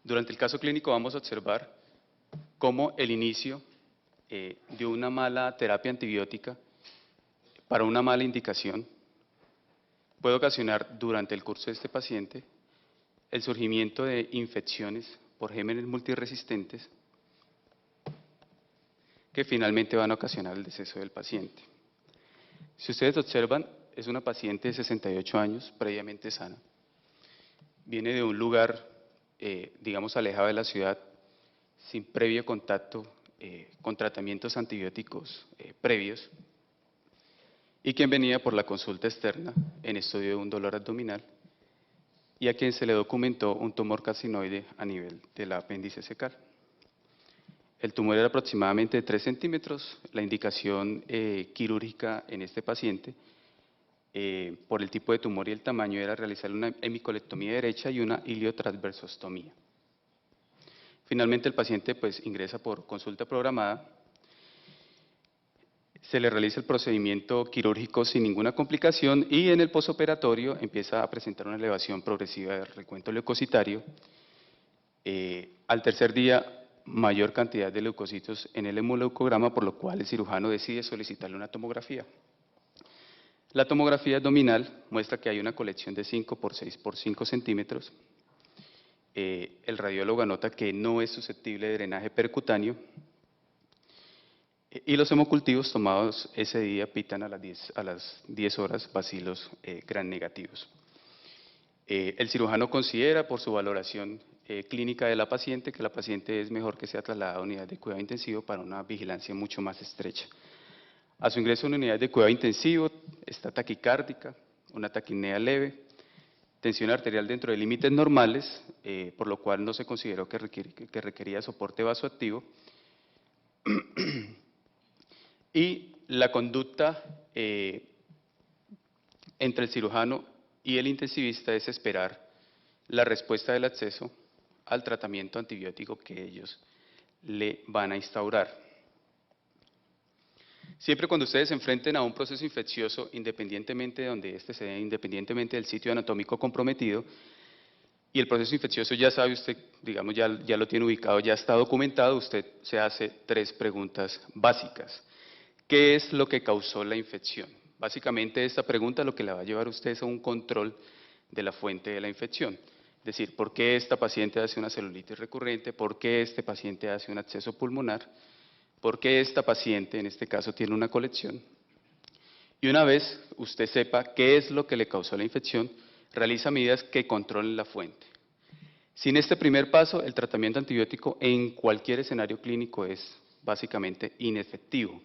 Durante el caso clínico vamos a observar cómo el inicio de una mala terapia antibiótica para una mala indicación puede ocasionar durante el curso de este paciente el surgimiento de infecciones por gérmenes multiresistentes que finalmente van a ocasionar el deceso del paciente. Si ustedes observan, es una paciente de 68 años, previamente sana. Viene de un lugar, digamos, alejado de la ciudad, sin previo contacto con tratamientos antibióticos previos, y quien venía por la consulta externa en estudio de un dolor abdominal, y a quien se le documentó un tumor carcinoide a nivel del apéndice cecal. El tumor era aproximadamente de 3 centímetros, la indicación quirúrgica en este paciente, por el tipo de tumor y el tamaño, era realizar una hemicolectomía derecha y una iliotransversostomía. Finalmente el paciente pues ingresa por consulta programada, se le realiza el procedimiento quirúrgico sin ninguna complicación y en el posoperatorio empieza a presentar una elevación progresiva del recuento leucocitario. Al tercer día, mayor cantidad de leucocitos en el hemoleucograma, por lo cual el cirujano decide solicitarle una tomografía. La tomografía abdominal muestra que hay una colección de 5 por 6 por 5 centímetros. El radiólogo anota que no es susceptible de drenaje percutáneo y los hemocultivos tomados ese día pitan a las 10 horas bacilos gram negativos. El cirujano considera por su valoración clínica de la paciente que la paciente es mejor que sea trasladada a unidad de cuidado intensivo para una vigilancia mucho más estrecha. A su ingreso en una unidad de cuidado intensivo está taquicárdica, una taquipnea leve, tensión arterial dentro de límites normales, por lo cual no se consideró que requería soporte vasoactivo. Y la conducta entre el cirujano y el intensivista es esperar la respuesta del acceso al tratamiento antibiótico que ellos le van a instaurar. Siempre cuando ustedes se enfrenten a un proceso infeccioso, independientemente de donde este se dé, independientemente del sitio anatómico comprometido, y el proceso infeccioso ya sabe usted, digamos, ya lo tiene ubicado, ya está documentado, usted se hace 3 preguntas básicas. ¿Qué es lo que causó la infección? Básicamente esta pregunta lo que le va a llevar a usted es a un control de la fuente de la infección. Es decir, ¿por qué esta paciente hace una celulitis recurrente? ¿Por qué este paciente hace un absceso pulmonar? ¿Por qué esta paciente, en este caso, tiene una colección? Y una vez usted sepa qué es lo que le causó la infección, realiza medidas que controlen la fuente. Sin este primer paso, el tratamiento antibiótico en cualquier escenario clínico es básicamente inefectivo.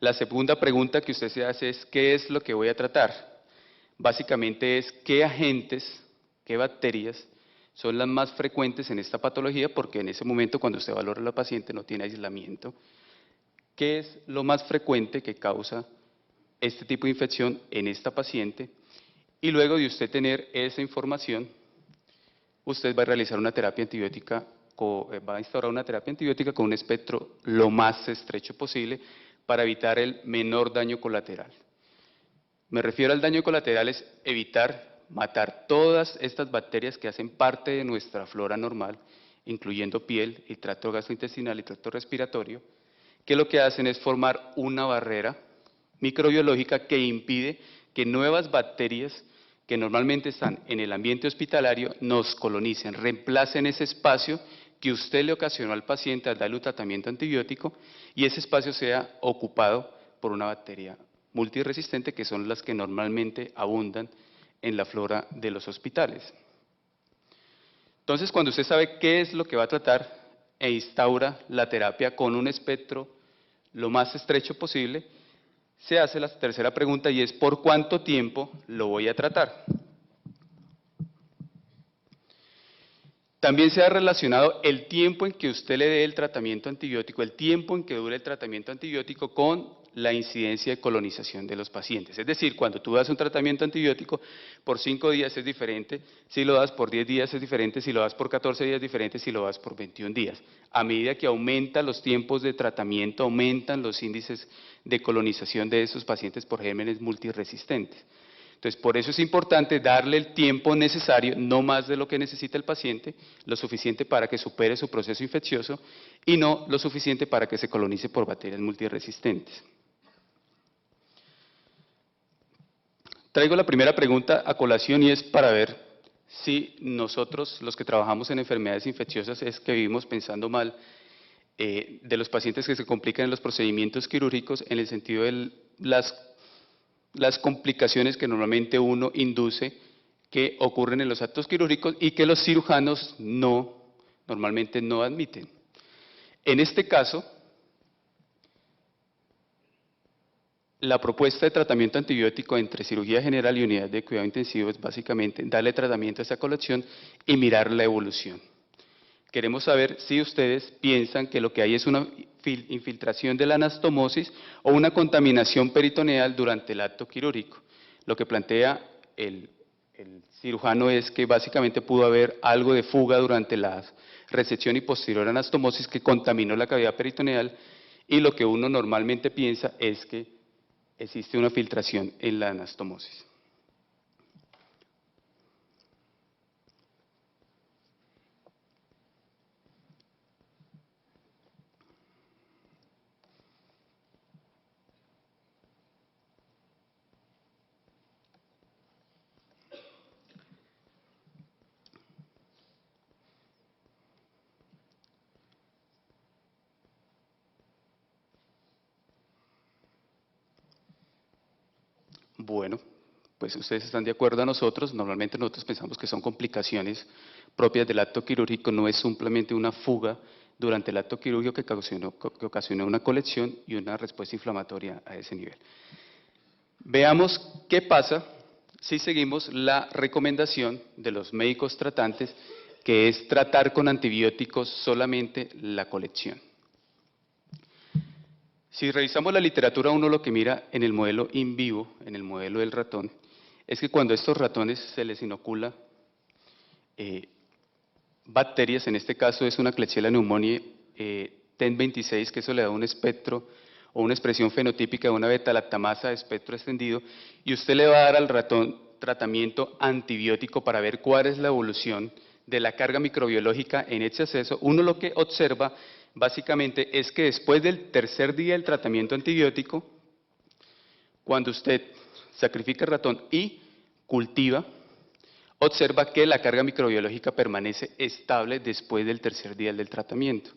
La segunda pregunta que usted se hace es, ¿qué es lo que voy a tratar? Básicamente es, ¿qué agentes, qué bacterias son las más frecuentes en esta patología? Porque en ese momento, cuando usted valora a la paciente, no tiene aislamiento. ¿Qué es lo más frecuente que causa este tipo de infección en esta paciente? Y luego de usted tener esa información, usted va a realizar una terapia antibiótica, va a instaurar una terapia antibiótica con un espectro lo más estrecho posible para evitar el menor daño colateral. Me refiero al daño colateral, es evitar matar todas estas bacterias que hacen parte de nuestra flora normal, incluyendo piel, y tracto gastrointestinal y tracto respiratorio, que lo que hacen es formar una barrera microbiológica que impide que nuevas bacterias que normalmente están en el ambiente hospitalario nos colonicen, reemplacen ese espacio que usted le ocasionó al paciente al darle un tratamiento antibiótico y ese espacio sea ocupado por una bacteria multiresistente que son las que normalmente abundan en la flora de los hospitales. Entonces, cuando usted sabe qué es lo que va a tratar e instaura la terapia con un espectro lo más estrecho posible, se hace la tercera pregunta y es ¿por cuánto tiempo lo voy a tratar? También se ha relacionado el tiempo en que usted le dé el tratamiento antibiótico, el tiempo en que dure el tratamiento antibiótico con la incidencia de colonización de los pacientes. Es decir, cuando tú das un tratamiento antibiótico, por 5 días es diferente, si lo das por 10 días es diferente, si lo das por 14 días es diferente, si lo das por 21 días. A medida que aumentan los tiempos de tratamiento, aumentan los índices de colonización de esos pacientes por gérmenes multiresistentes. Entonces, por eso es importante darle el tiempo necesario, no más de lo que necesita el paciente, lo suficiente para que supere su proceso infeccioso y no lo suficiente para que se colonice por bacterias multiresistentes. Traigo la primera pregunta a colación y es para ver si nosotros, los que trabajamos en enfermedades infecciosas, es que vivimos pensando mal de los pacientes que se complican en los procedimientos quirúrgicos en el sentido de las complicaciones que normalmente uno induce que ocurren en los actos quirúrgicos y que los cirujanos normalmente no admiten. En este caso, la propuesta de tratamiento antibiótico entre cirugía general y unidad de cuidado intensivo es básicamente darle tratamiento a esta colección y mirar la evolución. Queremos saber si ustedes piensan que lo que hay es una infiltración de la anastomosis o una contaminación peritoneal durante el acto quirúrgico. Lo que plantea el cirujano es que básicamente pudo haber algo de fuga durante la resección y posterior anastomosis que contaminó la cavidad peritoneal y lo que uno normalmente piensa es que existe una filtración en la anastomosis. Bueno, pues ustedes están de acuerdo a nosotros, normalmente nosotros pensamos que son complicaciones propias del acto quirúrgico, no es simplemente una fuga durante el acto quirúrgico que ocasionó una colección y una respuesta inflamatoria a ese nivel. Veamos qué pasa si seguimos la recomendación de los médicos tratantes, que es tratar con antibióticos solamente la colección. Si revisamos la literatura, uno lo que mira en el modelo in vivo, en el modelo del ratón, es que cuando a estos ratones se les inocula bacterias, en este caso es una Klebsiella pneumoniae TEN26, que eso le da un espectro o una expresión fenotípica de una beta-lactamasa de espectro extendido, y usted le va a dar al ratón tratamiento antibiótico para ver cuál es la evolución de la carga microbiológica en ese acceso. Uno lo que observa básicamente es que después del tercer día del tratamiento antibiótico, cuando usted sacrifica el ratón y cultiva, observa que la carga microbiológica permanece estable después del tercer día del tratamiento.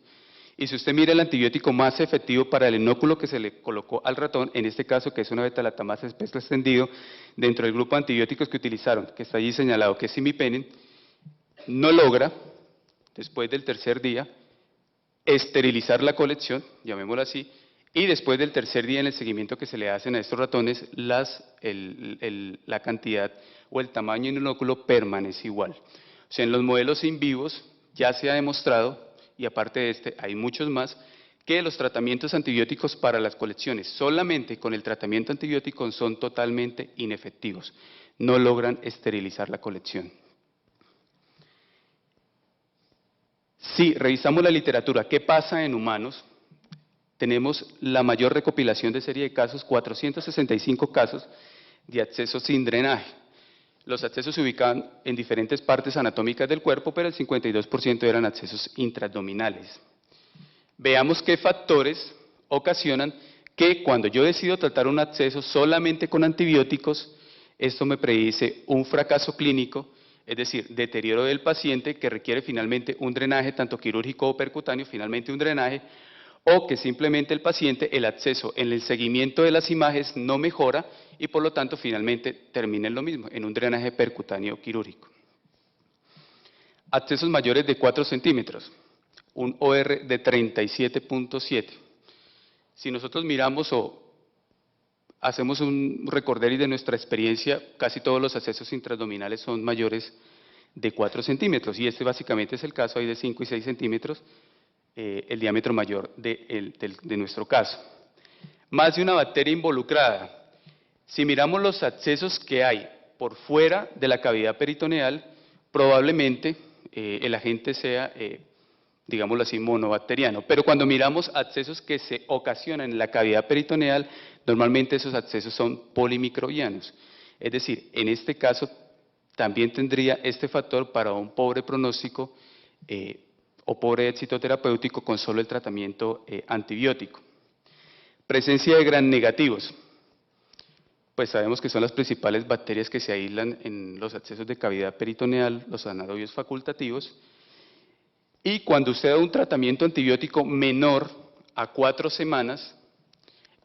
Y si usted mira el antibiótico más efectivo para el inóculo que se le colocó al ratón, en este caso que es una beta-lactamasa de espectro extendido, dentro del grupo de antibióticos que utilizaron, que está allí señalado, que es imipenem, no logra, después del tercer día, esterilizar la colección, llamémoslo así, y después del tercer día en el seguimiento que se le hacen a estos ratones, la cantidad o el tamaño en el inóculo permanece igual. O sea, en los modelos in vivos ya se ha demostrado, y aparte de este hay muchos más, que los tratamientos antibióticos para las colecciones solamente con el tratamiento antibiótico son totalmente inefectivos, no logran esterilizar la colección. Si revisamos la literatura, ¿qué pasa en humanos? Tenemos la mayor recopilación de serie de casos, 465 casos de accesos sin drenaje. Los accesos se ubicaban en diferentes partes anatómicas del cuerpo, pero el 52% eran accesos intraabdominales. Veamos qué factores ocasionan que cuando yo decido tratar un acceso solamente con antibióticos, esto me predice un fracaso clínico, es decir, deterioro del paciente que requiere finalmente un drenaje, tanto quirúrgico o percutáneo, finalmente un drenaje, o que simplemente el paciente, el acceso en el seguimiento de las imágenes no mejora y por lo tanto finalmente termina en lo mismo, en un drenaje percutáneo quirúrgico. Accesos mayores de 4 centímetros, un OR de 37.7. Si nosotros miramos o hacemos un recorderis de nuestra experiencia, casi todos los accesos intraabdominales son mayores de 4 centímetros, y este básicamente es el caso, hay de 5 y 6 centímetros, el diámetro mayor de nuestro caso. Más de una bacteria involucrada. Si miramos los accesos que hay por fuera de la cavidad peritoneal, probablemente el agente sea, digámoslo así, monobacteriano. Pero cuando miramos accesos que se ocasionan en la cavidad peritoneal, normalmente esos accesos son polimicrobianos. Es decir, en este caso también tendría este factor para un pobre pronóstico o pobre éxito terapéutico con solo el tratamiento antibiótico. Presencia de gram negativos. Pues sabemos que son las principales bacterias que se aíslan en los accesos de cavidad peritoneal, los anaerobios facultativos. Y cuando usted da un tratamiento antibiótico menor a 4 semanas,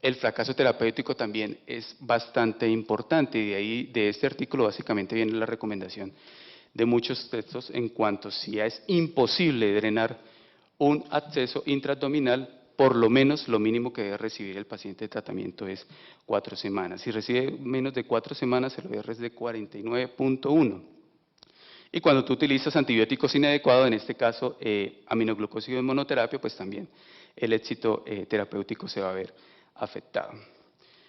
el fracaso terapéutico también es bastante importante, y de ahí, de este artículo, básicamente viene la recomendación de muchos textos en cuanto si es imposible drenar un acceso intraabdominal, por lo menos lo mínimo que debe recibir el paciente de tratamiento es 4 semanas. Si recibe menos de 4 semanas, el OR es de 49.1. Y cuando tú utilizas antibióticos inadecuados, en este caso aminoglucósido en monoterapia, pues también el éxito terapéutico se va a ver afectado.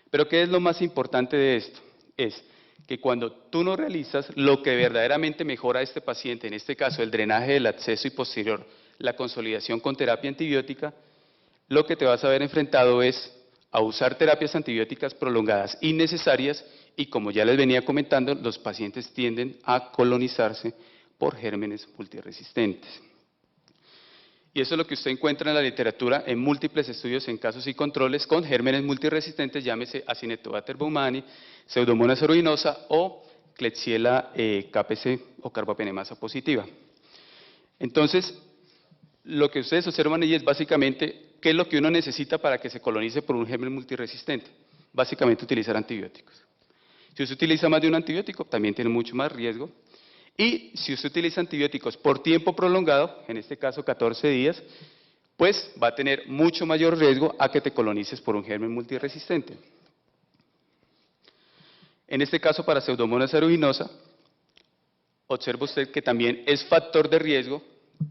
Pero ¿qué es lo más importante de esto? Es que cuando tú no realizas lo que verdaderamente mejora a este paciente, en este caso el drenaje del acceso y posterior, la consolidación con terapia antibiótica, lo que te vas a ver enfrentado es a usar terapias antibióticas prolongadas innecesarias y, como ya les venía comentando, los pacientes tienden a colonizarse por gérmenes multiresistentes. Y eso es lo que usted encuentra en la literatura en múltiples estudios en casos y controles con gérmenes multiresistentes, llámese Acinetobacter baumannii, Pseudomonas aeruginosa o Klebsiella KPC o carbapenemasa positiva. Entonces, lo que ustedes observan ahí es básicamente qué es lo que uno necesita para que se colonice por un germen multiresistente. Básicamente utilizar antibióticos. Si usted utiliza más de un antibiótico, también tiene mucho más riesgo. Y si usted utiliza antibióticos por tiempo prolongado, en este caso 14 días, pues va a tener mucho mayor riesgo a que te colonices por un germen multiresistente. En este caso, para Pseudomonas aeruginosa, observa usted que también es factor de riesgo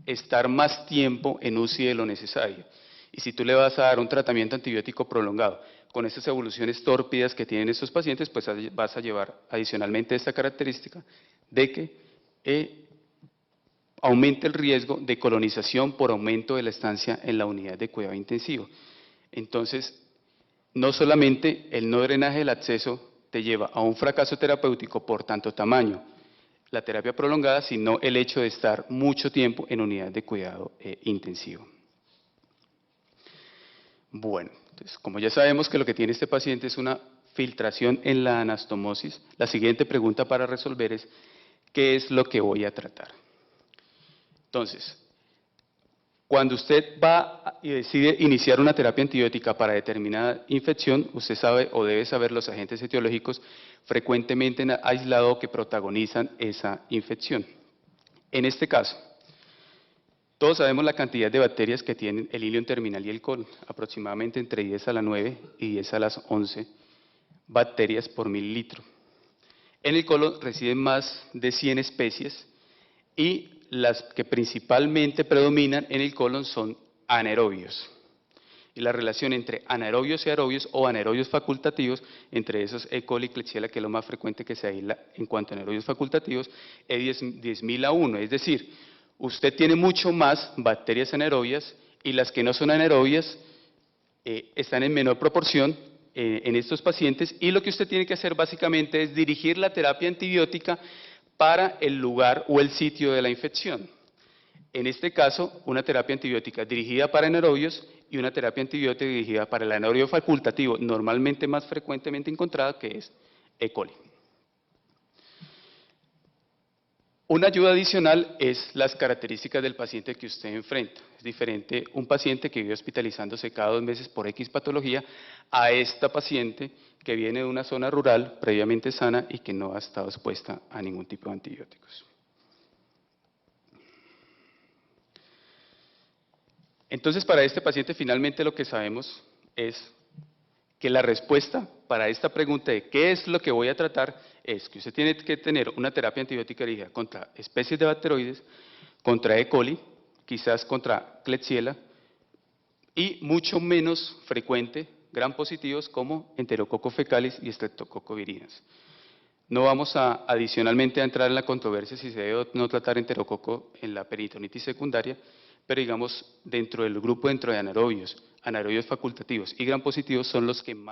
estar más tiempo en UCI de lo necesario. Y si tú le vas a dar un tratamiento antibiótico prolongado con esas evoluciones tórpidas que tienen estos pacientes, pues vas a llevar adicionalmente esta característica de que aumente el riesgo de colonización por aumento de la estancia en la unidad de cuidado intensivo. Entonces, no solamente el no drenaje del acceso te lleva a un fracaso terapéutico por tanto tamaño, la terapia prolongada, sino el hecho de estar mucho tiempo en unidad de cuidado intensivo. Bueno, entonces, como ya sabemos que lo que tiene este paciente es una filtración en la anastomosis, la siguiente pregunta para resolver es, ¿qué es lo que voy a tratar? Entonces, cuando usted va y decide iniciar una terapia antibiótica para determinada infección, usted sabe o debe saber los agentes etiológicos frecuentemente aislados que protagonizan esa infección. En este caso, todos sabemos la cantidad de bacterias que tienen el ilion terminal y el colon, aproximadamente entre 10 a la 9 y 10 a las 11 bacterias por mililitro. En el colon residen más de 100 especies y las que principalmente predominan en el colon son anaerobios. Y la relación entre anaerobios y aerobios o anaerobios facultativos, entre esos E. coli y Klebsiella, que es lo más frecuente que se aísla en cuanto a anaerobios facultativos, es 10.000 a 1, es decir, usted tiene mucho más bacterias anaerobias y las que no son anaerobias están en menor proporción en estos pacientes, y lo que usted tiene que hacer básicamente es dirigir la terapia antibiótica para el lugar o el sitio de la infección. En este caso, una terapia antibiótica dirigida para anaerobios y una terapia antibiótica dirigida para el anaerobio facultativo, normalmente más frecuentemente encontrada, que es E. coli. Una ayuda adicional es las características del paciente que usted enfrenta. Es diferente un paciente que vive hospitalizándose cada 2 meses por X patología a esta paciente que viene de una zona rural previamente sana y que no ha estado expuesta a ningún tipo de antibióticos. Entonces, para este paciente finalmente lo que sabemos es que la respuesta para esta pregunta de qué es lo que voy a tratar es que usted tiene que tener una terapia antibiótica dirigida contra especies de bacteroides, contra E. coli, quizás contra Klebsiella, y mucho menos frecuente, gram positivos como Enterococo fecalis y Streptococcus viridans. No vamos adicionalmente a entrar en la controversia si se debe o no tratar enterococo en la peritonitis secundaria, pero digamos dentro del grupo de anaerobios facultativos y gram positivos son los que más